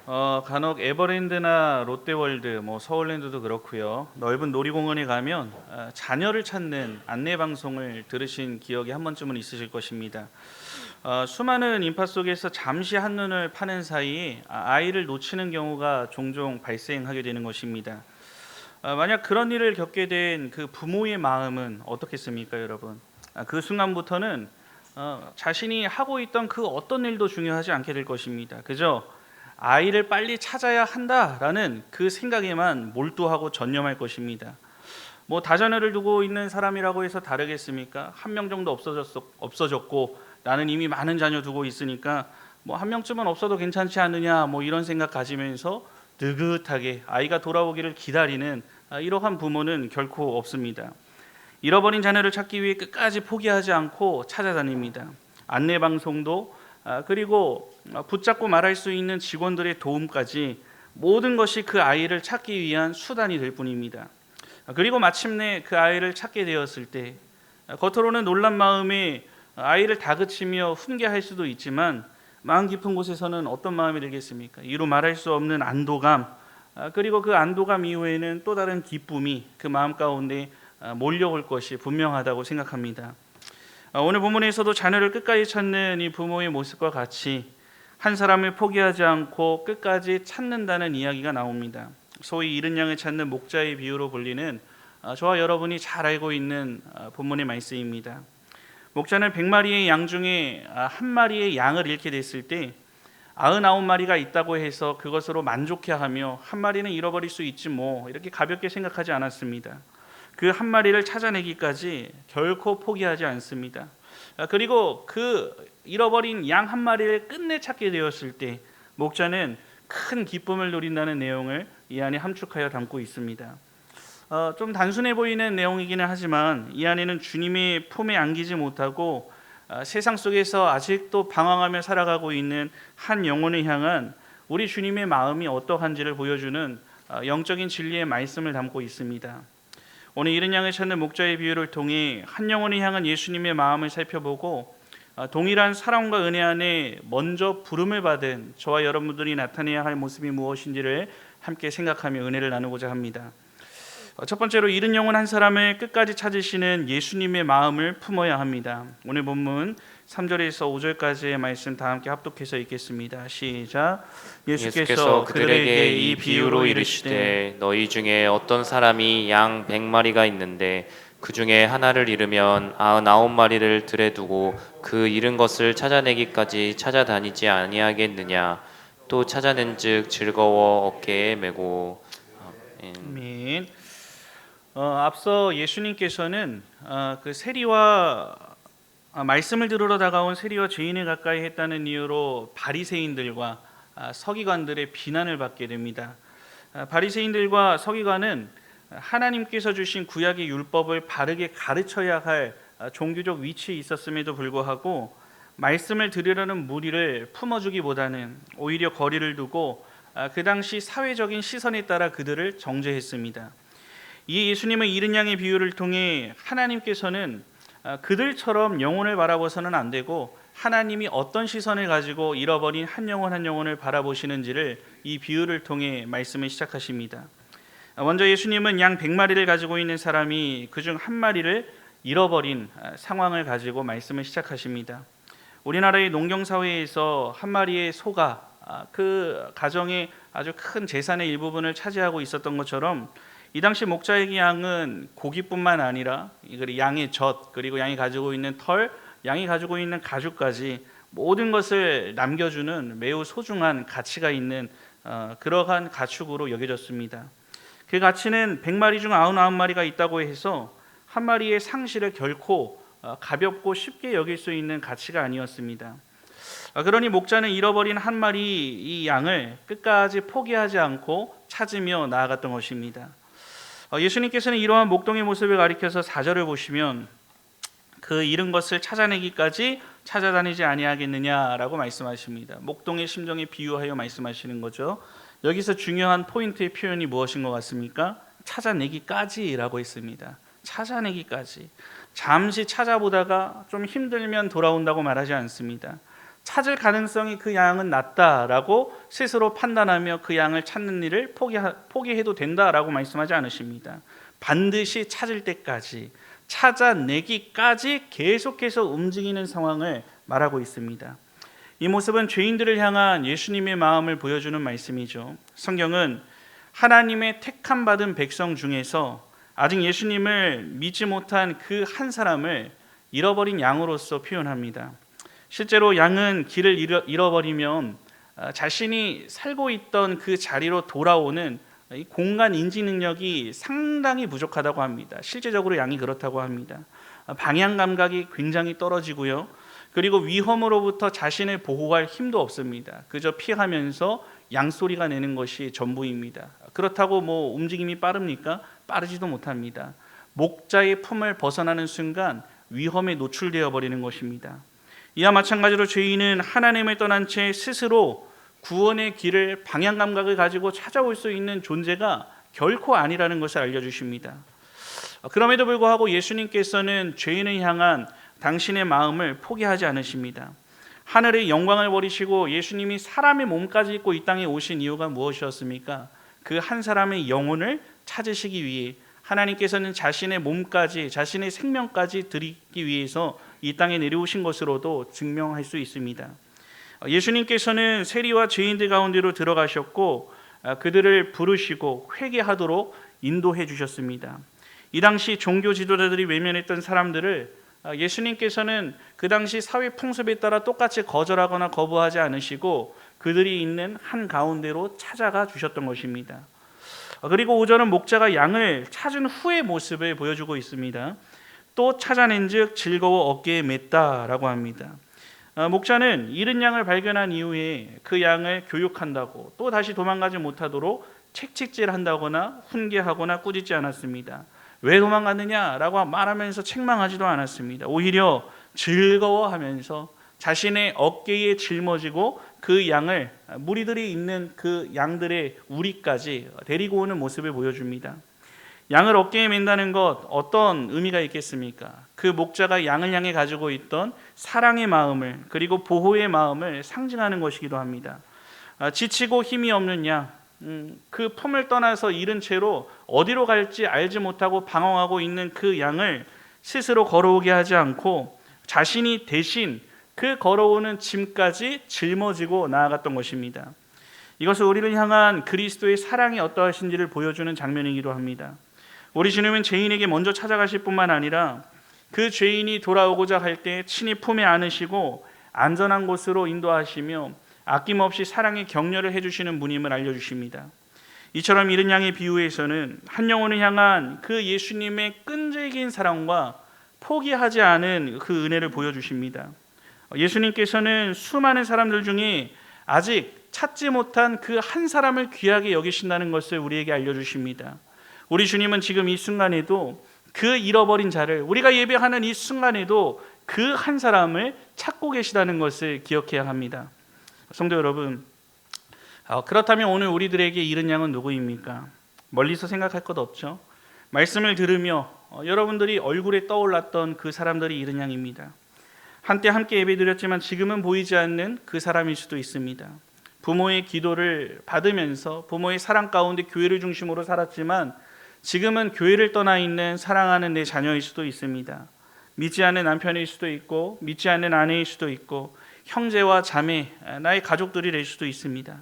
간혹 에버랜드나 롯데월드, 서울랜드도 그렇고요. 넓은 놀이공원에 가면 자녀를 찾는 안내 방송을 들으신 기억이 한 번쯤은 있으실 것입니다. 수많은 인파 속에서 잠시 한눈을 파는 사이에 아이를 놓치는 경우가 종종 발생하게 되는 것입니다. 만약 그런 일을 겪게 된 그 부모의 마음은 어떻겠습니까, 여러분? 그 순간부터는 자신이 하고 있던 그 어떤 일도 중요하지 않게 될 것입니다. 그저 아이를 빨리 찾아야 한다라는 그 생각에만 몰두하고 전념할 것입니다. 다자녀를 두고 있는 사람이라고 해서 다르겠습니까? 한 명 정도 없어졌고 나는 이미 많은 자녀 두고 있으니까 한 명쯤은 없어도 괜찮지 않느냐 이런 생각 가지면서 느긋하게 아이가 돌아오기를 기다리는 이러한 부모는 결코 없습니다. 잃어버린 자녀를 찾기 위해 끝까지 포기하지 않고 찾아다닙니다. 안내 방송도 그리고 붙잡고 말할 수 있는 직원들의 도움까지 모든 것이 그 아이를 찾기 위한 수단이 될 뿐입니다. 그리고 마침내 그 아이를 찾게 되었을 때 겉으로는 놀란 마음에 아이를 다그치며 훈계할 수도 있지만 마음 깊은 곳에서는 어떤 마음이 들겠습니까? 이루 말할 수 없는 안도감, 그리고 그 안도감 이후에는 또 다른 기쁨이 그 마음 가운데 몰려올 것이 분명하다고 생각합니다. 오늘 본문에서도 자녀를 끝까지 찾는 이 부모의 모습과 같이 한 사람을 포기하지 않고 끝까지 찾는다는 이야기가 나옵니다. 소위 잃은 양을 찾는 목자의 비유로 불리는 저와 여러분이 잘 알고 있는 본문의 말씀입니다. 목자는 100마리의 양 중에 한 마리의 양을 잃게 됐을 때 99마리가 있다고 해서 그것으로 만족해하며 한 마리는 잃어버릴 수 있지 이렇게 가볍게 생각하지 않았습니다. 그 한 마리를 찾아내기까지 결코 포기하지 않습니다. 그리고 그 잃어버린 양 한 마리를 끝내 찾게 되었을 때 목자는 큰 기쁨을 누린다는 내용을 이 안에 함축하여 담고 있습니다. 좀 단순해 보이는 내용이기는 하지만 이 안에는 주님의 품에 안기지 못하고 세상 속에서 아직도 방황하며 살아가고 있는 한 영혼을 향한 우리 주님의 마음이 어떠한지를 보여주는 영적인 진리의 말씀을 담고 있습니다. 오늘 잃은 양을 찾는 목자의 비유를 통해 한 영혼을 향한 예수님의 마음을 살펴보고 동일한 사랑과 은혜 안에 먼저 부름을 받은 저와 여러분들이 나타내야 할 모습이 무엇인지를 함께 생각하며 은혜를 나누고자 합니다. 첫 번째로 잃은 영혼 한 사람을 끝까지 찾으시는 예수님의 마음을 품어야 합니다. 오늘 본문 3절에서 5절까지의 말씀 다 함께 합독해서 읽겠습니다. 시작. 예수께서 그들에게 이 비유로 이르시되 너희 중에 어떤 사람이 양 100마리가 있는데 그 중에 하나를 잃으면 99마리를 들에 두고 그 잃은 것을 찾아내기까지 찾아다니지 아니하겠느냐. 또 찾아낸즉 즐거워 어깨에 메고. 아멘. 앞서 예수님께서는 그 세리와 말씀을 들으러 다가온 세리와 죄인을 가까이 했다는 이유로 바리새인들과 서기관들의 비난을 받게 됩니다. 바리새인들과 서기관은 하나님께서 주신 구약의 율법을 바르게 가르쳐야 할 종교적 위치에 있었음에도 불구하고 말씀을 들으려는 무리를 품어주기보다는 오히려 거리를 두고 그 당시 사회적인 시선에 따라 그들을 정죄했습니다. 이 예수님의 잃은 양의 비유를 통해 하나님께서는 그들처럼 영혼을 바라보서는 안 되고 하나님이 어떤 시선을 가지고 잃어버린 한 영혼 한 영혼을 바라보시는지를 이 비유를 통해 말씀을 시작하십니다. 먼저 예수님은 양 100마리를 가지고 있는 사람이 그중 한 마리를 잃어버린 상황을 가지고 말씀을 시작하십니다. 우리나라의 농경사회에서 한 마리의 소가 그 가정의 아주 큰 재산의 일부분을 차지하고 있었던 것처럼 이 당시 목자의 양은 고기뿐만 아니라 양의 젖, 그리고 양이 가지고 있는 털, 양이 가지고 있는 가죽까지 모든 것을 남겨주는 매우 소중한 가치가 있는 그러한 가축으로 여겨졌습니다. 그 가치는 100마리 중 99마리가 있다고 해서 한 마리의 상실을 결코 가볍고 쉽게 여길 수 있는 가치가 아니었습니다. 그러니 목자는 잃어버린 한 마리 이 양을 끝까지 포기하지 않고 찾으며 나아갔던 것입니다. 예수님께서는 이러한 목동의 모습을 가리켜서 4절을 보시면 그 잃은 것을 찾아내기까지 찾아다니지 아니하겠느냐라고 말씀하십니다. 목동의 심정에 비유하여 말씀하시는 거죠. 여기서 중요한 포인트의 표현이 무엇인 것 같습니까? 찾아내기까지라고 했습니다. 찾아내기까지. 잠시 찾아보다가 좀 힘들면 돌아온다고 말하지 않습니다. 찾을 가능성이 그 양은 낮다라고 스스로 판단하며 그 양을 찾는 일을 포기해도 된다라고 말씀하지 않으십니다. 반드시 찾을 때까지, 찾아내기까지 계속해서 움직이는 상황을 말하고 있습니다. 이 모습은 죄인들을 향한 예수님의 마음을 보여주는 말씀이죠. 성경은 하나님의 택함 받은 백성 중에서 아직 예수님을 믿지 못한 그 한 사람을 잃어버린 양으로서 표현합니다. 실제로 양은 길을 잃어버리면 자신이 살고 있던 그 자리로 돌아오는 공간 인지 능력이 상당히 부족하다고 합니다. 실제적으로 양이 그렇다고 합니다. 방향 감각이 굉장히 떨어지고요. 그리고 위험으로부터 자신을 보호할 힘도 없습니다. 그저 피하면서 양소리가 내는 것이 전부입니다. 그렇다고 움직임이 빠릅니까? 빠르지도 못합니다. 목자의 품을 벗어나는 순간 위험에 노출되어 버리는 것입니다. 이와 마찬가지로 죄인은 하나님을 떠난 채 스스로 구원의 길을, 방향 감각을 가지고 찾아올 수 있는 존재가 결코 아니라는 것을 알려주십니다. 그럼에도 불구하고 예수님께서는 죄인을 향한 당신의 마음을 포기하지 않으십니다. 하늘의 영광을 버리시고 예수님이 사람의 몸까지 입고 이 땅에 오신 이유가 무엇이었습니까? 그 한 사람의 영혼을 찾으시기 위해 하나님께서는 자신의 몸까지, 자신의 생명까지 드리기 위해서 이 땅에 내려오신 것으로도 증명할 수 있습니다. 예수님께서는 세리와 죄인들 가운데로 들어가셨고 그들을 부르시고 회개하도록 인도해 주셨습니다. 이 당시 종교 지도자들이 외면했던 사람들을 예수님께서는 그 당시 사회 풍습에 따라 똑같이 거절하거나 거부하지 않으시고 그들이 있는 한 가운데로 찾아가 주셨던 것입니다. 그리고 5절은 목자가 양을 찾은 후의 모습을 보여주고 있습니다. 또 찾아낸즉 즐거워 어깨에 맸다라고 합니다. 목자는 잃은 양을 발견한 이후에 그 양을 교육한다고 또 다시 도망가지 못하도록 책찍질한다거나 훈계하거나 꾸짖지 않았습니다. 왜 도망갔느냐라고 말하면서 책망하지도 않았습니다. 오히려 즐거워하면서 자신의 어깨에 짊어지고 그 양을, 무리들이 있는 그 양들의 우리까지 데리고 오는 모습을 보여줍니다. 양을 어깨에 맨다는 것 어떤 의미가 있겠습니까? 그 목자가 양을 향해 가지고 있던 사랑의 마음을, 그리고 보호의 마음을 상징하는 것이기도 합니다. 지치고 힘이 없는 양, 그 품을 떠나서 잃은 채로 어디로 갈지 알지 못하고 방황하고 있는 그 양을 스스로 걸어오게 하지 않고 자신이 대신 그 걸어오는 짐까지 짊어지고 나아갔던 것입니다. 이것은 우리를 향한 그리스도의 사랑이 어떠하신지를 보여주는 장면이기도 합니다. 우리 주님은 죄인에게 먼저 찾아가실 뿐만 아니라 그 죄인이 돌아오고자 할 때 친히 품에 안으시고 안전한 곳으로 인도하시며 아낌없이 사랑의 격려를 해주시는 분임을 알려주십니다. 이처럼 잃은 양의 비유에서는 한 영혼을 향한 그 예수님의 끈질긴 사랑과 포기하지 않은 그 은혜를 보여주십니다. 예수님께서는 수많은 사람들 중에 아직 찾지 못한 그 한 사람을 귀하게 여기신다는 것을 우리에게 알려주십니다. 우리 주님은 지금 이 순간에도 그 잃어버린 자를, 우리가 예배하는 이 순간에도 그 한 사람을 찾고 계시다는 것을 기억해야 합니다. 성도 여러분, 그렇다면 오늘 우리들에게 잃은 양은 누구입니까? 멀리서 생각할 것 없죠. 말씀을 들으며 여러분들이 얼굴에 떠올랐던 그 사람들이 잃은 양입니다. 한때 함께 예배드렸지만 지금은 보이지 않는 그 사람일 수도 있습니다. 부모의 기도를 받으면서 부모의 사랑 가운데 교회를 중심으로 살았지만 지금은 교회를 떠나 있는 사랑하는 내 자녀일 수도 있습니다. 믿지 않는 남편일 수도 있고 믿지 않는 아내일 수도 있고 형제와 자매, 나의 가족들이 될 수도 있습니다.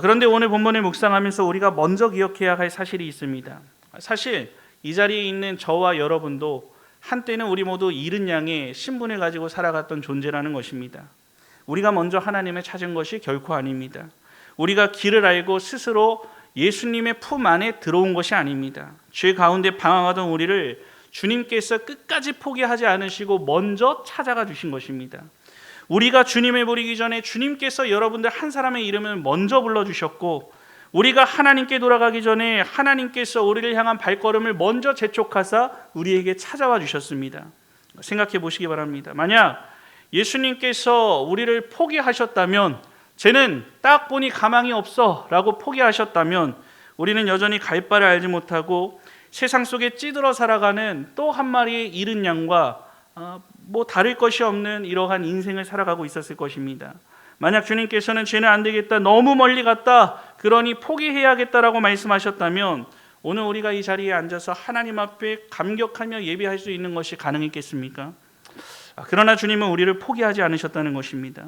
그런데 오늘 본문을 묵상하면서 우리가 먼저 기억해야 할 사실이 있습니다. 사실 이 자리에 있는 저와 여러분도 한때는 우리 모두 잃은 양의 신분을 가지고 살아갔던 존재라는 것입니다. 우리가 먼저 하나님을 찾은 것이 결코 아닙니다. 우리가 길을 알고 스스로 예수님의 품 안에 들어온 것이 아닙니다. 죄 가운데 방황하던 우리를 주님께서 끝까지 포기하지 않으시고 먼저 찾아가 주신 것입니다. 우리가 주님을 부르기 전에 주님께서 여러분들 한 사람의 이름을 먼저 불러주셨고 우리가 하나님께 돌아가기 전에 하나님께서 우리를 향한 발걸음을 먼저 재촉하사 우리에게 찾아와 주셨습니다. 생각해 보시기 바랍니다. 만약 예수님께서 우리를 포기하셨다면, 쟤는 딱 보니 가망이 없어 라고 포기하셨다면 우리는 여전히 갈 바를 알지 못하고 세상 속에 찌들어 살아가는 또 한 마리의 잃은 양과 뭐 다를 것이 없는 이러한 인생을 살아가고 있었을 것입니다. 만약 주님께서는 쟤는 안 되겠다, 너무 멀리 갔다, 그러니 포기해야겠다라고 말씀하셨다면 오늘 우리가 이 자리에 앉아서 하나님 앞에 감격하며 예배할 수 있는 것이 가능했겠습니까? 그러나 주님은 우리를 포기하지 않으셨다는 것입니다.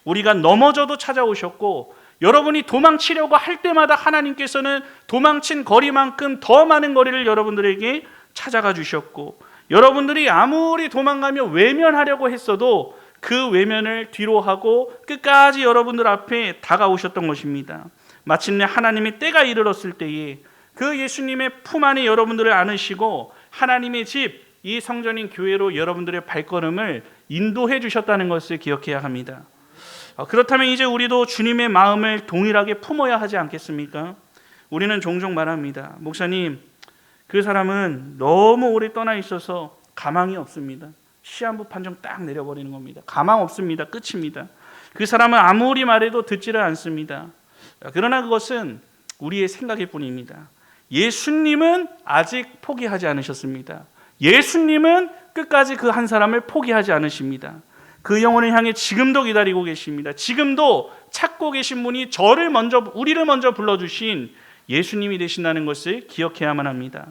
우리가 넘어져도 찾아오셨고, 여러분이 도망치려고 할 때마다 하나님께서는 도망친 거리만큼 더 많은 거리를 여러분들에게 찾아가 주셨고, 여러분들이 아무리 도망가며 외면하려고 했어도 그 외면을 뒤로 하고 끝까지 여러분들 앞에 다가오셨던 것입니다. 마침내 하나님의 때가 이르렀을 때에 그 예수님의 품 안에 여러분들을 안으시고 하나님의 집, 이 성전인 교회로 여러분들의 발걸음을 인도해 주셨다는 것을 기억해야 합니다. 그렇다면 이제 우리도 주님의 마음을 동일하게 품어야 하지 않겠습니까? 우리는 종종 말합니다. 목사님, 그 사람은 너무 오래 떠나 있어서 가망이 없습니다. 시한부 판정 딱 내려버리는 겁니다. 가망 없습니다. 끝입니다. 그 사람은 아무리 말해도 듣지를 않습니다. 그러나 그것은 우리의 생각일 뿐입니다. 예수님은 아직 포기하지 않으셨습니다. 예수님은 끝까지 그 한 사람을 포기하지 않으십니다. 그 영혼을 향해 지금도 기다리고 계십니다. 지금도 찾고 계신 분이 우리를 먼저 불러주신 예수님이 되신다는 것을 기억해야만 합니다.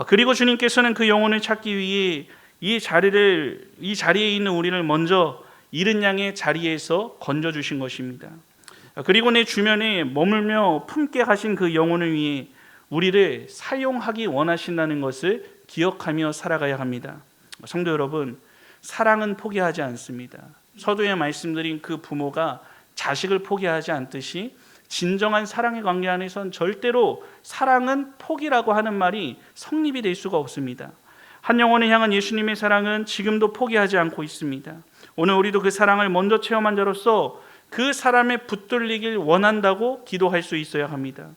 그리고 주님께서는 그 영혼을 찾기 위해 이 자리에 있는 우리를 먼저 잃은 양의 자리에서 건져주신 것입니다. 그리고 내 주변에 머물며 품게 하신 그 영혼을 위해 우리를 사용하기 원하신다는 것을 기억하며 살아가야 합니다. 성도 여러분, 사랑은 포기하지 않습니다. 서두에 말씀드린 그 부모가 자식을 포기하지 않듯이 진정한 사랑의 관계 안에선 절대로 사랑은 포기라고 하는 말이 성립이 될 수가 없습니다. 한 영혼을 향한 예수님의 사랑은 지금도 포기하지 않고 있습니다. 오늘 우리도 그 사랑을 먼저 체험한 자로서 그 사람에 붙들리길 원한다고 기도할 수 있어야 합니다.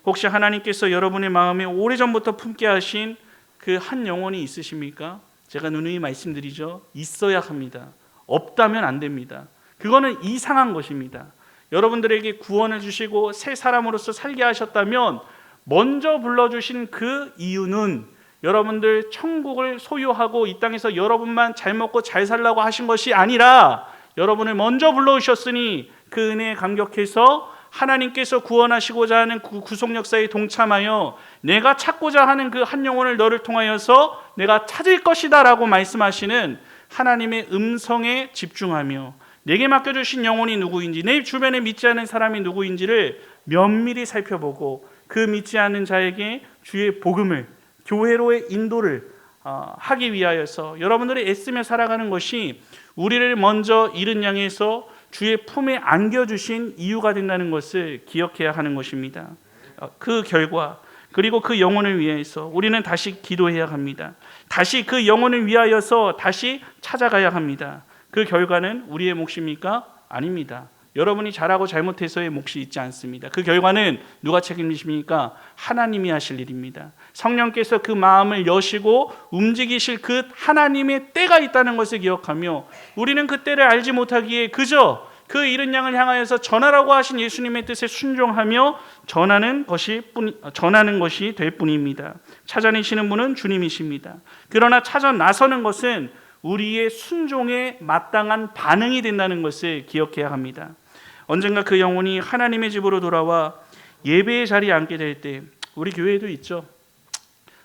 혹시 하나님께서 여러분의 마음에 오래전부터 품게 하신 그 한 영혼이 있으십니까? 제가 누누이 말씀드리죠. 있어야 합니다. 없다면 안 됩니다. 그거는 이상한 것입니다. 여러분들에게 구원을 주시고 새 사람으로서 살게 하셨다면 먼저 불러주신 그 이유는 여러분들 천국을 소유하고 이 땅에서 여러분만 잘 먹고 잘 살라고 하신 것이 아니라 여러분을 먼저 불러오셨으니 그 은혜에 감격해서 하나님께서 구원하시고자 하는 그 구속 역사에 동참하여 내가 찾고자 하는 그 한 영혼을 너를 통하여서 내가 찾을 것이다 라고 말씀하시는 하나님의 음성에 집중하며 내게 맡겨주신 영혼이 누구인지, 내 주변에 믿지 않는 사람이 누구인지를 면밀히 살펴보고 그 믿지 않는 자에게 주의 복음을, 교회로의 인도를 하기 위하여서 여러분들이 애쓰며 살아가는 것이 우리를 먼저 잃은 양에서 주의 품에 안겨주신 이유가 된다는 것을 기억해야 하는 것입니다. 그 결과, 그리고 그 영혼을 위해서 우리는 다시 기도해야 합니다. 다시 그 영혼을 위하여서 다시 찾아가야 합니다. 그 결과는 우리의 몫입니까? 아닙니다. 여러분이 잘하고 잘못해서의 몫이 있지 않습니다. 그 결과는 누가 책임지십니까? 하나님이 하실 일입니다. 성령께서 그 마음을 여시고 움직이실 그 하나님의 때가 있다는 것을 기억하며 우리는 그 때를 알지 못하기에 그저 그 잃은 양을 향하여서 전하라고 하신 예수님의 뜻에 순종하며 전하는 것이 될 뿐입니다. 찾아내시는 분은 주님이십니다. 그러나 찾아 나서는 것은 우리의 순종에 마땅한 반응이 된다는 것을 기억해야 합니다. 언젠가 그 영혼이 하나님의 집으로 돌아와 예배의 자리에 앉게 될 때, 우리 교회에도 있죠.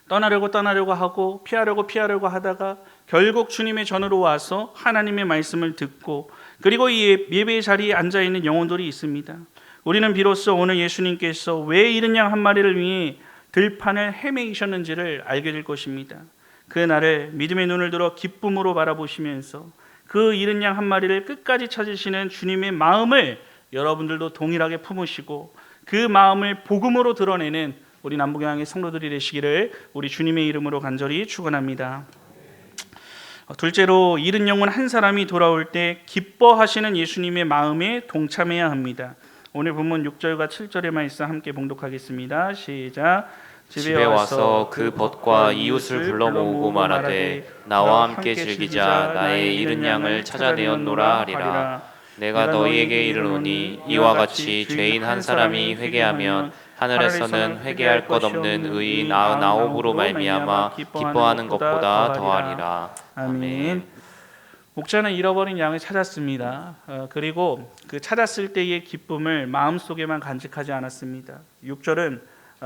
떠나려고 하고 피하려고 하다가 결국 주님의 전으로 와서 하나님의 말씀을 듣고 그리고 이 예배의 자리에 앉아있는 영혼들이 있습니다. 우리는 비로소 오늘 예수님께서 왜 잃은 양 한 마리를 위해 들판을 헤매이셨는지를 알게 될 것입니다. 그 날을 믿음의 눈을 들어 기쁨으로 바라보시면서 그 잃은 양 한 마리를 끝까지 찾으시는 주님의 마음을 여러분들도 동일하게 품으시고 그 마음을 복음으로 드러내는 우리 남북영양의 성도들이 되시기를 우리 주님의 이름으로 간절히 축원합니다. 둘째로 잃은 영혼 한 사람이 돌아올 때 기뻐하시는 예수님의 마음에 동참해야 합니다. 오늘 본문 6절과 7절의 말씀 함께 봉독하겠습니다. 시작. 집에 와서 그 벗과 이웃을 불러 모으고 말하되 나와 함께 즐기자. 나의 잃은 양을 찾아내었노라 하리라. 내가 너희에게 이르노니 이와 같이 죄인 한 사람이 회개하면 하늘에서는 회개할 것 없는 의인 99으로 말미암아 기뻐하는 것보다 더하리라. 아멘. 목자는 잃어버린 양을 찾았습니다. 그리고 그 찾았을 때의 기쁨을 마음속에만 간직하지 않았습니다. 6절은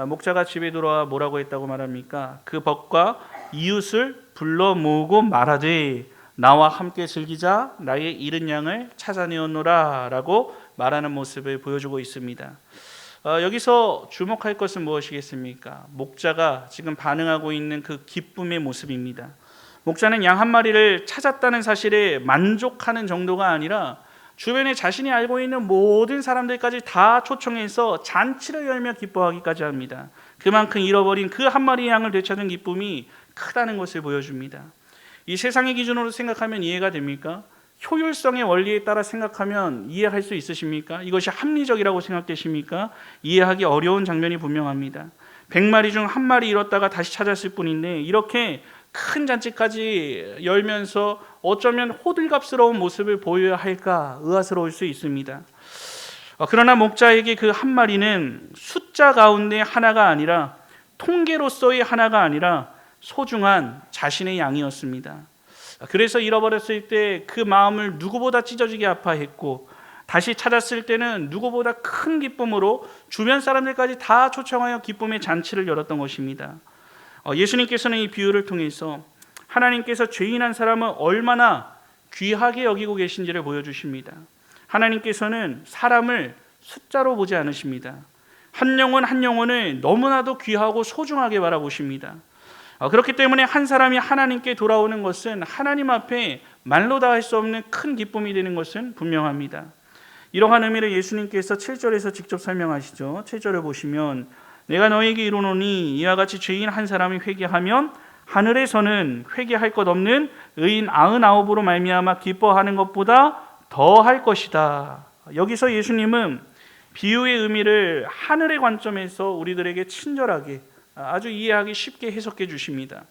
목자가 집에 들어와 뭐라고 했다고 말합니까? 그 벗과 이웃을 불러 모으고 말하되 나와 함께 즐기자, 나의 잃은 양을 찾아내었노라 라고 말하는 모습을 보여주고 있습니다. 여기서 주목할 것은 무엇이겠습니까? 목자가 지금 반응하고 있는 그 기쁨의 모습입니다. 목자는 양 한 마리를 찾았다는 사실에 만족하는 정도가 아니라 주변에 자신이 알고 있는 모든 사람들까지 다 초청해서 잔치를 열며 기뻐하기까지 합니다. 그만큼 잃어버린 그 한 마리 양을 되찾은 기쁨이 크다는 것을 보여줍니다. 이 세상의 기준으로 생각하면 이해가 됩니까? 효율성의 원리에 따라 생각하면 이해할 수 있으십니까? 이것이 합리적이라고 생각되십니까? 이해하기 어려운 장면이 분명합니다. 100마리 중 한 마리 잃었다가 다시 찾았을 뿐인데 이렇게 큰 잔치까지 열면서 어쩌면 호들갑스러운 모습을 보여야 할까 의아스러울 수 있습니다. 그러나 목자에게 그 한 마리는 숫자 가운데 하나가 아니라 통계로서의 하나가 아니라 소중한 자신의 양이었습니다. 그래서 잃어버렸을 때 그 마음을 누구보다 찢어지게 아파했고 다시 찾았을 때는 누구보다 큰 기쁨으로 주변 사람들까지 다 초청하여 기쁨의 잔치를 열었던 것입니다. 예수님께서는 이 비유를 통해서 하나님께서 죄인 한 사람을 얼마나 귀하게 여기고 계신지를 보여주십니다. 하나님께서는 사람을 숫자로 보지 않으십니다. 한 영혼 한 영혼을 너무나도 귀하고 소중하게 바라보십니다. 그렇기 때문에 한 사람이 하나님께 돌아오는 것은 하나님 앞에 말로 다 할 수 없는 큰 기쁨이 되는 것은 분명합니다. 이러한 의미를 예수님께서 7절에서 직접 설명하시죠. 7절을 보시면 내가 너에게 이르노니 이와 같이 죄인 한 사람이 회개하면 하늘에서는 회개할 것 없는 의인 99으로 말미암아 기뻐하는 것보다 더 할 것이다. 여기서 예수님은 비유의 의미를 하늘의 관점에서 우리들에게 친절하게 아주 이해하기 쉽게 해석해 주십니다.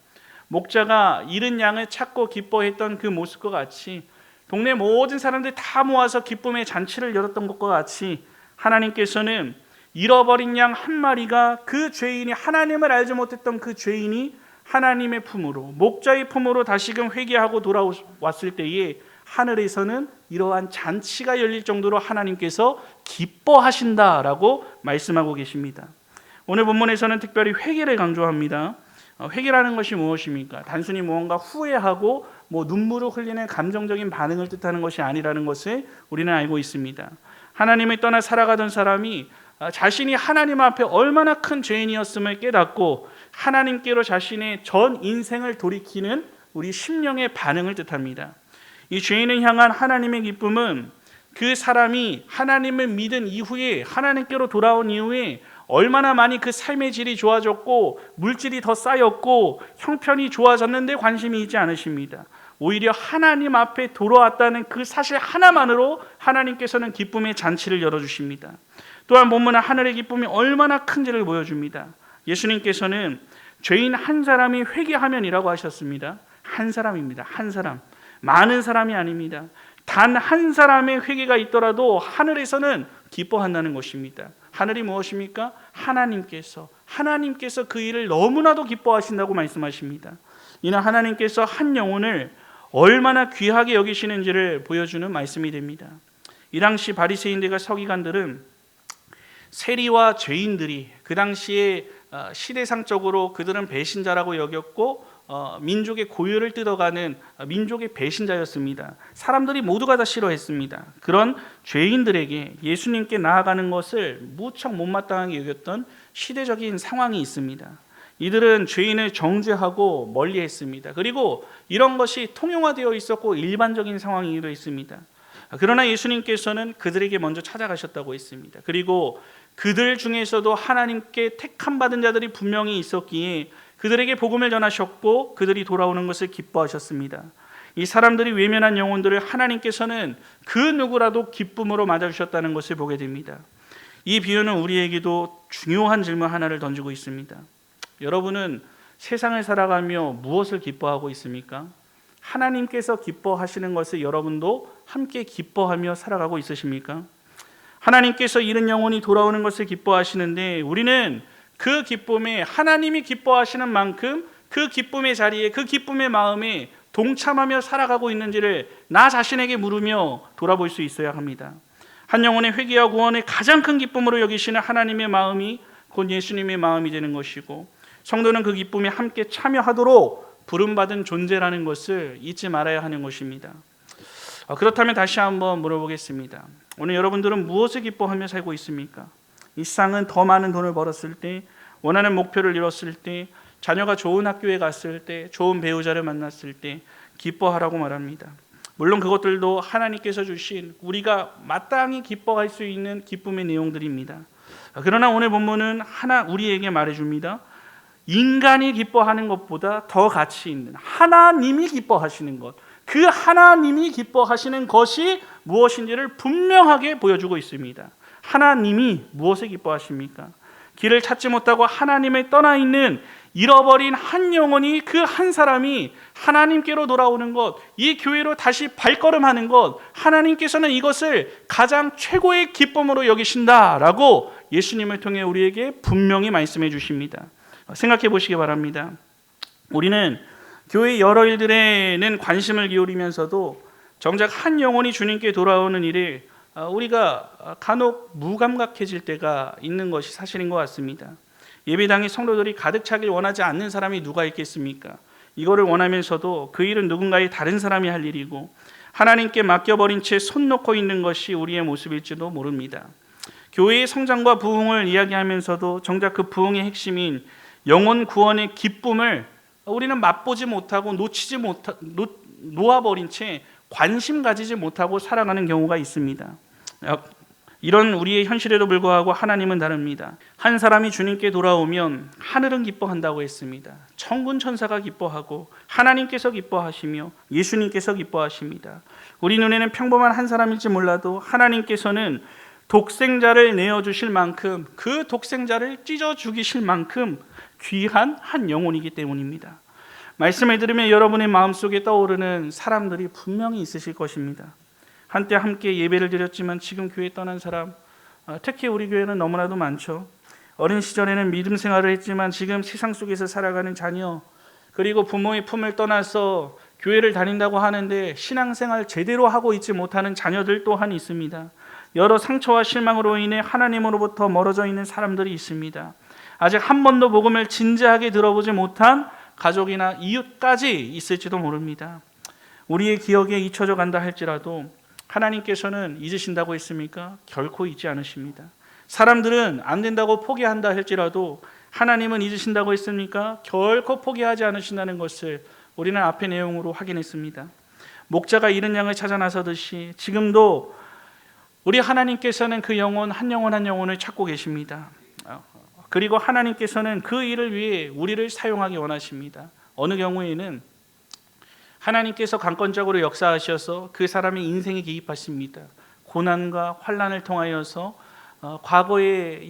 목자가 잃은 양을 찾고 기뻐했던 그 모습과 같이 동네 모든 사람들 다 모아서 기쁨의 잔치를 열었던 것과 같이 하나님께서는 잃어버린 양 한 마리가 그 죄인이 하나님을 알지 못했던 그 죄인이 하나님의 품으로 목자의 품으로 다시금 회개하고 돌아왔을 때에 하늘에서는 이러한 잔치가 열릴 정도로 하나님께서 기뻐하신다라고 말씀하고 계십니다. 오늘 본문에서는 특별히 회개를 강조합니다. 회개라는 것이 무엇입니까? 단순히 무언가 후회하고 눈물을 흘리는 감정적인 반응을 뜻하는 것이 아니라는 것을 우리는 알고 있습니다. 하나님을 떠나 살아가던 사람이 자신이 하나님 앞에 얼마나 큰 죄인이었음을 깨닫고 하나님께로 자신의 전 인생을 돌이키는 우리 심령의 반응을 뜻합니다. 이 죄인을 향한 하나님의 기쁨은 그 사람이 하나님을 믿은 이후에 하나님께로 돌아온 이후에 얼마나 많이 그 삶의 질이 좋아졌고 물질이 더 쌓였고 형편이 좋아졌는데 관심이 있지 않으십니다. 오히려 하나님 앞에 돌아왔다는 그 사실 하나만으로 하나님께서는 기쁨의 잔치를 열어주십니다. 또한 본문은 하늘의 기쁨이 얼마나 큰지를 보여줍니다. 예수님께서는 죄인 한 사람이 회개하면이라고 하셨습니다. 한 사람입니다. 한 사람. 많은 사람이 아닙니다. 단 한 사람의 회개가 있더라도 하늘에서는 기뻐한다는 것입니다. 하늘이 무엇입니까? 하나님께서 그 일을 너무나도 기뻐하신다고 말씀하십니다. 이는 하나님께서 한 영혼을 얼마나 귀하게 여기시는지를 보여주는 말씀이 됩니다. 이 당시 바리새인들과 서기관들은 세리와 죄인들이 그 당시에 시대상적으로 그들은 배신자라고 여겼고 민족의 고유를 뜯어가는 민족의 배신자였습니다. 사람들이 모두가 다 싫어했습니다. 그런 죄인들에게 예수님께 나아가는 것을 무척 못마땅하게 여겼던 시대적인 상황이 있습니다. 이들은 죄인을 정죄하고 멀리했습니다. 그리고 이런 것이 통용화되어 있었고 일반적인 상황이기도 했습니다. 그러나 예수님께서는 그들에게 먼저 찾아가셨다고 했습니다. 그리고 그들 중에서도 하나님께 택함 받은 자들이 분명히 있었기에 그들에게 복음을 전하셨고 그들이 돌아오는 것을 기뻐하셨습니다. 이 사람들이 외면한 영혼들을 하나님께서는 그 누구라도 기쁨으로 맞아주셨다는 것을 보게 됩니다. 이 비유는 우리에게도 중요한 질문 하나를 던지고 있습니다. 여러분은 세상을 살아가며 무엇을 기뻐하고 있습니까? 하나님께서 기뻐하시는 것을 여러분도 함께 기뻐하며 살아가고 있으십니까? 하나님께서 잃은 영혼이 돌아오는 것을 기뻐하시는데 우리는 그 기쁨에 하나님이 기뻐하시는 만큼 그 기쁨의 자리에 그 기쁨의 마음에 동참하며 살아가고 있는지를 나 자신에게 물으며 돌아볼 수 있어야 합니다. 한 영혼의 회개와 구원을 가장 큰 기쁨으로 여기시는 하나님의 마음이 곧 예수님의 마음이 되는 것이고, 성도는 그 기쁨에 함께 참여하도록 부름받은 존재라는 것을 잊지 말아야 하는 것입니다. 그렇다면 다시 한번 물어보겠습니다. 오늘 여러분들은 무엇을 기뻐하며 살고 있습니까? 이 세상은 더 많은 돈을 벌었을 때, 원하는 목표를 이뤘을 때, 자녀가 좋은 학교에 갔을 때, 좋은 배우자를 만났을 때 기뻐하라고 말합니다. 물론 그것들도 하나님께서 주신 우리가 마땅히 기뻐할 수 있는 기쁨의 내용들입니다. 그러나 오늘 본문은 우리에게 말해줍니다. 인간이 기뻐하는 것보다 더 가치 있는 하나님이 기뻐하시는 것, 그 하나님이 기뻐하시는 것이 무엇인지를 분명하게 보여주고 있습니다. 하나님이 무엇을 기뻐하십니까? 길을 찾지 못하고 하나님을 떠나 있는 잃어버린 한 영혼이, 그 한 사람이 하나님께로 돌아오는 것, 이 교회로 다시 발걸음하는 것, 하나님께서는 이것을 가장 최고의 기쁨으로 여기신다라고 예수님을 통해 우리에게 분명히 말씀해 주십니다. 생각해 보시기 바랍니다. 우리는 교회 여러 일들에는 관심을 기울이면서도 정작 한 영혼이 주님께 돌아오는 일에 우리가 간혹 무감각해질 때가 있는 것이 사실인 것 같습니다. 예배당에 성도들이 가득 차길 원하지 않는 사람이 누가 있겠습니까? 이거를 원하면서도 그 일은 누군가의 다른 사람이 할 일이고 하나님께 맡겨버린 채 손 놓고 있는 것이 우리의 모습일지도 모릅니다. 교회의 성장과 부흥을 이야기하면서도 정작 그 부흥의 핵심인 영혼 구원의 기쁨을 우리는 맛보지 못하고 놓아버린 채 관심 가지지 못하고 살아가는 경우가 있습니다. 이런 우리의 현실에도 불구하고 하나님은 다릅니다. 한 사람이 주님께 돌아오면 하늘은 기뻐한다고 했습니다. 천군 천사가 기뻐하고 하나님께서 기뻐하시며 예수님께서 기뻐하십니다. 우리 눈에는 평범한 한 사람일지 몰라도 하나님께서는 독생자를 내어주실 만큼, 그 독생자를 찢어 죽이실 만큼 귀한 한 영혼이기 때문입니다. 말씀을 들으면 여러분의 마음속에 떠오르는 사람들이 분명히 있으실 것입니다. 한때 함께 예배를 드렸지만 지금 교회 떠난 사람, 특히 우리 교회는 너무나도 많죠. 어린 시절에는 믿음 생활을 했지만 지금 세상 속에서 살아가는 자녀, 그리고 부모의 품을 떠나서 교회를 다닌다고 하는데 신앙생활 제대로 하고 있지 못하는 자녀들 또한 있습니다. 여러 상처와 실망으로 인해 하나님으로부터 멀어져 있는 사람들이 있습니다. 아직 한 번도 복음을 진지하게 들어보지 못한 가족이나 이웃까지 있을지도 모릅니다. 우리의 기억에 잊혀져 간다 할지라도 하나님께서는 잊으신다고 했습니까? 결코 잊지 않으십니다. 사람들은 안 된다고 포기한다 할지라도 하나님은 잊으신다고 했습니까? 결코 포기하지 않으신다는 것을 우리는 앞의 내용으로 확인했습니다. 목자가 잃은 양을 찾아 나서듯이 지금도 우리 하나님께서는 그 영혼 한 영혼을 찾고 계십니다. 그리고 하나님께서는 그 일을 위해 우리를 사용하기 원하십니다. 어느 경우에는 하나님께서 강권적으로 역사하셔서 그 사람의 인생에 개입하십니다. 고난과 환난을 통하여서 과거에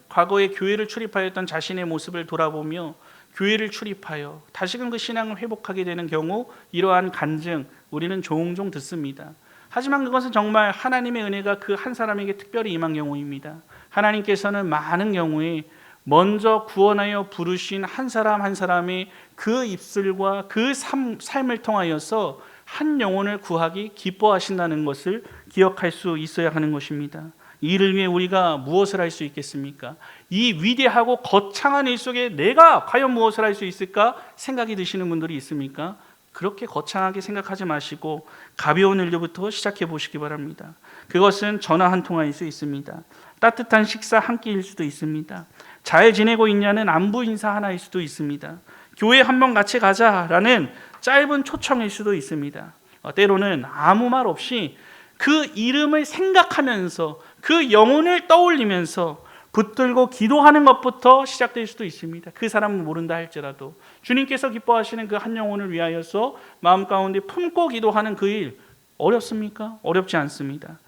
과거에 교회를 출입하였던 자신의 모습을 돌아보며 교회를 출입하여 다시금 그 신앙을 회복하게 되는 경우, 이러한 간증 우리는 종종 듣습니다. 하지만 그것은 정말 하나님의 은혜가 그 한 사람에게 특별히 임한 경우입니다. 하나님께서는 많은 경우에 먼저 구원하여 부르신 한 사람 한 사람의 그 입술과 그 삶을 통하여서 한 영혼을 구하기 기뻐하신다는 것을 기억할 수 있어야 하는 것입니다. 이 일을 위해 우리가 무엇을 할 수 있겠습니까? 이 위대하고 거창한 일 속에 내가 과연 무엇을 할 수 있을까 생각이 드시는 분들이 있습니까? 그렇게 거창하게 생각하지 마시고 가벼운 일부터 시작해 보시기 바랍니다. 그것은 전화 한 통화일 수 있습니다. 따뜻한 식사 한 끼일 수도 있습니다. 잘 지내고 있냐는 안부 인사 하나일 수도 있습니다. 교회 한번 같이 가자라는 짧은 초청일 수도 있습니다. 때로는 아무 말 없이 그 이름을 생각하면서 그 영혼을 떠올리면서 붙들고 기도하는 것부터 시작될 수도 있습니다. 그 사람은 모른다 할지라도 주님께서 기뻐하시는 그 한 영혼을 위하여서 마음 가운데 품고 기도하는 그 일, 어렵습니까? 어렵지 않습니다.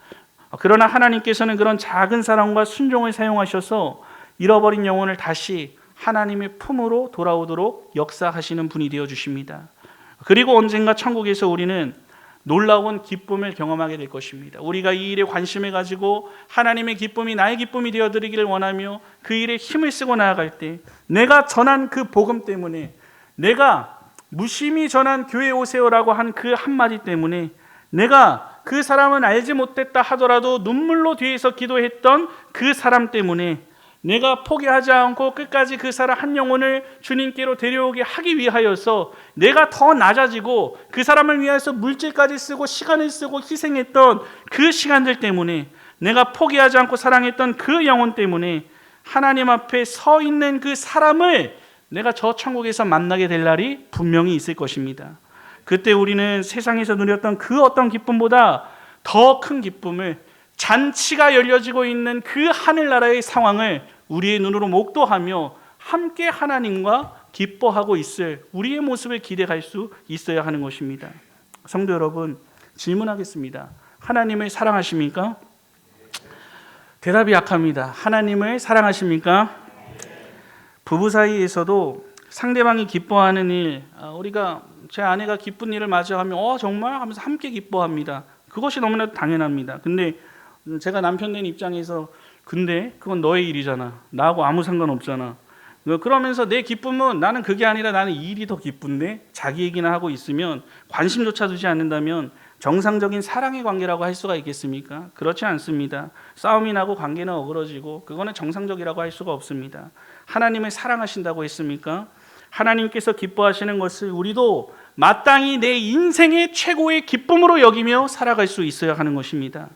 그러나 하나님께서는 그런 작은 사랑과 순종을 사용하셔서 잃어버린 영혼을 다시 하나님의 품으로 돌아오도록 역사하시는 분이 되어 주십니다. 그리고 언젠가 천국에서 우리는 놀라운 기쁨을 경험하게 될 것입니다. 우리가 이 일에 관심을 가지고 하나님의 기쁨이 나의 기쁨이 되어드리기를 원하며 그 일에 힘을 쓰고 나아갈 때 내가 전한 그 복음 때문에 내가 무심히 전한 교회 오세요라고 한 그 한마디 때문에 내가 그 사람은 알지 못했다 하더라도 눈물로 뒤에서 기도했던 그 사람 때문에 내가 포기하지 않고 끝까지 그 사람 한 영혼을 주님께로 데려오게 하기 위하여서 내가 더 낮아지고 그 사람을 위해서 물질까지 쓰고 시간을 쓰고 희생했던 그 시간들 때문에 내가 포기하지 않고 사랑했던 그 영혼 때문에 하나님 앞에 서 있는 그 사람을 내가 저 천국에서 만나게 될 날이 분명히 있을 것입니다. 그때 우리는 세상에서 누렸던 그 어떤 기쁨보다 더 큰 기쁨을, 잔치가 열려지고 있는 그 하늘나라의 상황을 우리의 눈으로 목도하며 함께 하나님과 기뻐하고 있을 우리의 모습을 기대할 수 있어야 하는 것입니다. 성도 여러분, 질문하겠습니다. 하나님을 사랑하십니까? 대답이 약합니다. 하나님을 사랑하십니까? 부부 사이에서도 상대방이 기뻐하는 일, 우리가 제 아내가 기쁜 일을 맞이하면 정말 하면서 함께 기뻐합니다. 그것이 너무나도 당연합니다. 근데 제가 남편 된 입장에서 근데 그건 너의 일이잖아. 나하고 아무 상관없잖아. 그러면서 내 기쁨은 나는 그게 아니라 나는 이 일이 더 기쁜데 자기 얘기나 하고 있으면 관심조차 두지 않는다면 정상적인 사랑의 관계라고 할 수가 있겠습니까? 그렇지 않습니다. 싸움이 나고 관계는 어그러지고 그거는 정상적이라고 할 수가 없습니다. 하나님을 사랑하신다고 했습니까? 하나님께서 기뻐하시는 것을 우리도 마땅히 내 인생의 최고의 기쁨으로 여기며 살아갈 수 있어야 하는 것입니다.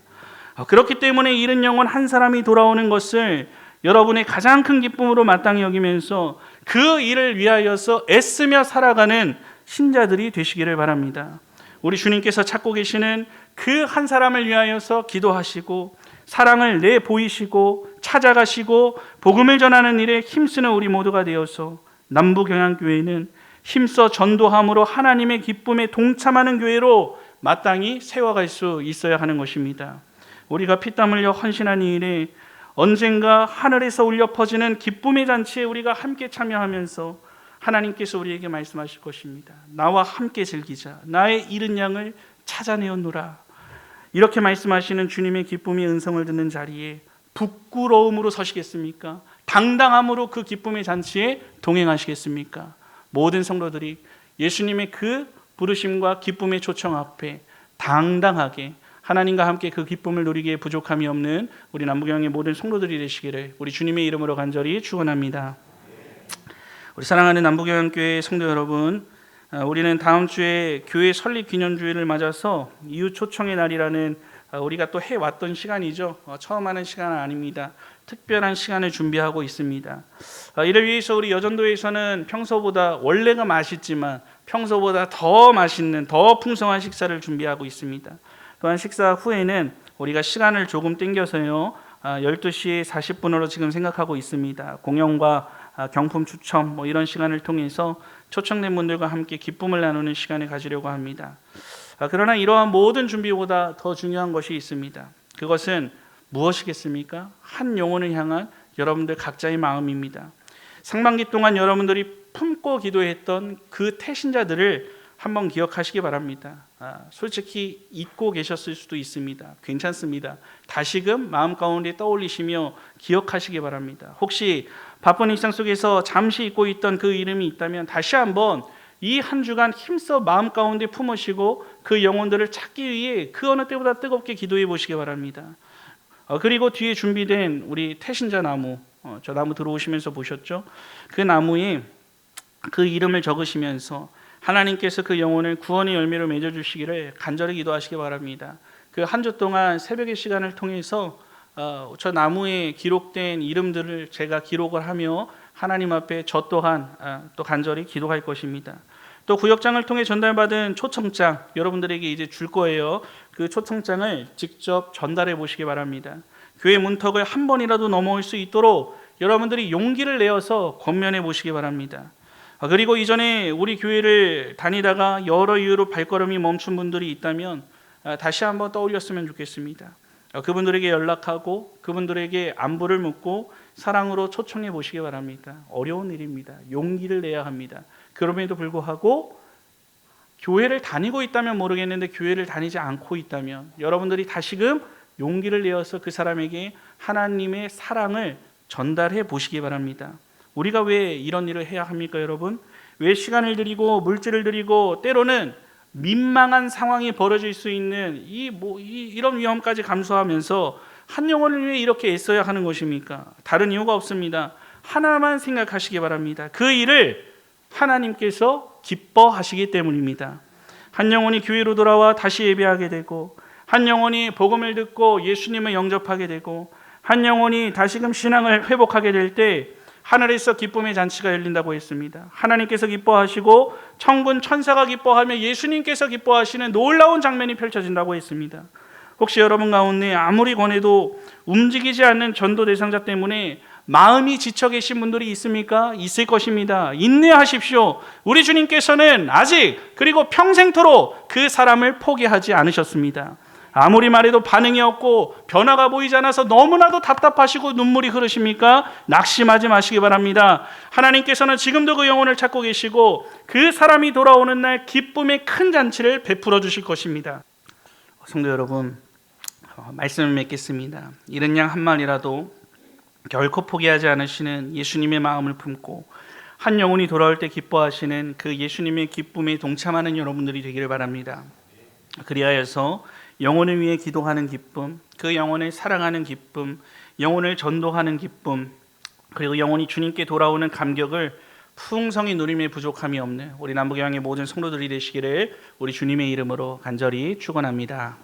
그렇기 때문에 잃은 영혼 한 사람이 돌아오는 것을 여러분의 가장 큰 기쁨으로 마땅히 여기면서 그 일을 위하여서 애쓰며 살아가는 신자들이 되시기를 바랍니다. 우리 주님께서 찾고 계시는 그 한 사람을 위하여서 기도하시고 사랑을 내보이시고 찾아가시고 복음을 전하는 일에 힘쓰는 우리 모두가 되어서 남부경양교회는 힘써 전도함으로 하나님의 기쁨에 동참하는 교회로 마땅히 세워갈 수 있어야 하는 것입니다. 우리가 피땀 흘려 헌신한 이 일에 언젠가 하늘에서 울려 퍼지는 기쁨의 잔치에 우리가 함께 참여하면서 하나님께서 우리에게 말씀하실 것입니다. 나와 함께 즐기자. 나의 잃은 양을 찾아내었노라. 이렇게 말씀하시는 주님의 기쁨의 음성을 듣는 자리에 부끄러움으로 서시겠습니까? 당당함으로 그 기쁨의 잔치에 동행하시겠습니까? 모든 성도들이 예수님의 그 부르심과 기쁨의 초청 앞에 당당하게 하나님과 함께 그 기쁨을 누리기에 부족함이 없는 우리 남부경의 모든 성도들이 되시기를 우리 주님의 이름으로 간절히 축원합니다. 우리 사랑하는 남부경교회 성도 여러분, 우리는 다음 주에 교회 설립 기념주일을 맞아서 이웃 초청의 날이라는 우리가 또 해왔던 시간이죠. 처음 하는 시간은 아닙니다. 특별한 시간을 준비하고 있습니다. 이를 위해서 우리 여전도에서는 평소보다 원래가 맛있지만 평소보다 더 맛있는 더 풍성한 식사를 준비하고 있습니다. 또한 식사 후에는 우리가 시간을 조금 당겨서요 12시 40분으로 지금 생각하고 있습니다. 공연과 경품 추첨 이런 시간을 통해서 초청된 분들과 함께 기쁨을 나누는 시간을 가지려고 합니다. 그러나 이러한 모든 준비보다 더 중요한 것이 있습니다. 그것은 무엇이겠습니까? 한 영혼을 향한 여러분들 각자의 마음입니다. 상반기 동안 여러분들이 품고 기도했던 그 태신자들을 한번 기억하시기 바랍니다. 솔직히 잊고 계셨을 수도 있습니다. 괜찮습니다. 다시금 마음 가운데 떠올리시며 기억하시기 바랍니다. 혹시 바쁜 일상 속에서 잠시 잊고 있던 그 이름이 있다면 다시 한번 이 한 주간 힘써 마음 가운데 품으시고 그 영혼들을 찾기 위해 그 어느 때보다 뜨겁게 기도해 보시기 바랍니다. 그리고 뒤에 준비된 우리 태신자 나무, 저 나무 들어오시면서 보셨죠? 그 나무에 그 이름을 적으시면서 하나님께서 그 영혼을 구원의 열매로 맺어주시기를 간절히 기도하시기 바랍니다. 그 한 주 동안 새벽의 시간을 통해서 저 나무에 기록된 이름들을 제가 기록을 하며 하나님 앞에 저 또한 또 간절히 기도할 것입니다. 또 구역장을 통해 전달받은 초청장 여러분들에게 이제 줄 거예요. 그 초청장을 직접 전달해 보시기 바랍니다. 교회 문턱을 한 번이라도 넘어올 수 있도록 여러분들이 용기를 내어서 권면해 보시기 바랍니다. 그리고 이전에 우리 교회를 다니다가 여러 이유로 발걸음이 멈춘 분들이 있다면 다시 한번 떠올렸으면 좋겠습니다. 그분들에게 연락하고 그분들에게 안부를 묻고 사랑으로 초청해 보시기 바랍니다. 어려운 일입니다. 용기를 내야 합니다. 그럼에도 불구하고 교회를 다니고 있다면 모르겠는데 교회를 다니지 않고 있다면 여러분들이 다시금 용기를 내어서 그 사람에게 하나님의 사랑을 전달해 보시기 바랍니다. 우리가 왜 이런 일을 해야 합니까, 여러분? 왜 시간을 들이고 물질을 들이고 때로는 민망한 상황이 벌어질 수 있는 이런 위험까지 감수하면서 한 영혼을 위해 이렇게 애써야 하는 것입니까? 다른 이유가 없습니다. 하나만 생각하시기 바랍니다. 그 일을 하나님께서 기뻐하시기 때문입니다. 한 영혼이 교회로 돌아와 다시 예배하게 되고, 한 영혼이 복음을 듣고 예수님을 영접하게 되고, 한 영혼이 다시금 신앙을 회복하게 될 때 하늘에서 기쁨의 잔치가 열린다고 했습니다. 하나님께서 기뻐하시고 천군 천사가 기뻐하며 예수님께서 기뻐하시는 놀라운 장면이 펼쳐진다고 했습니다. 혹시 여러분 가운데 아무리 권해도 움직이지 않는 전도 대상자 때문에 마음이 지쳐 계신 분들이 있습니까? 있을 것입니다. 인내하십시오. 우리 주님께서는 아직 그리고 평생토록 그 사람을 포기하지 않으셨습니다. 아무리 말해도 반응이 없고 변화가 보이지 않아서 너무나도 답답하시고 눈물이 흐르십니까? 낙심하지 마시기 바랍니다. 하나님께서는 지금도 그 영혼을 찾고 계시고 그 사람이 돌아오는 날 기쁨의 큰 잔치를 베풀어 주실 것입니다. 성도 여러분, 말씀을 맺겠습니다. 이른 양 한 마리라도 결코 포기하지 않으시는 예수님의 마음을 품고 한 영혼이 돌아올 때 기뻐하시는 그 예수님의 기쁨에 동참하는 여러분들이 되기를 바랍니다. 그리하여서 영혼을 위해 기도하는 기쁨, 그 영혼을 사랑하는 기쁨, 영혼을 전도하는 기쁨, 그리고 영혼이 주님께 돌아오는 감격을 풍성히 누림에 부족함이 없는 우리 남부교회의 모든 성도들이 되시기를 우리 주님의 이름으로 간절히 축원합니다.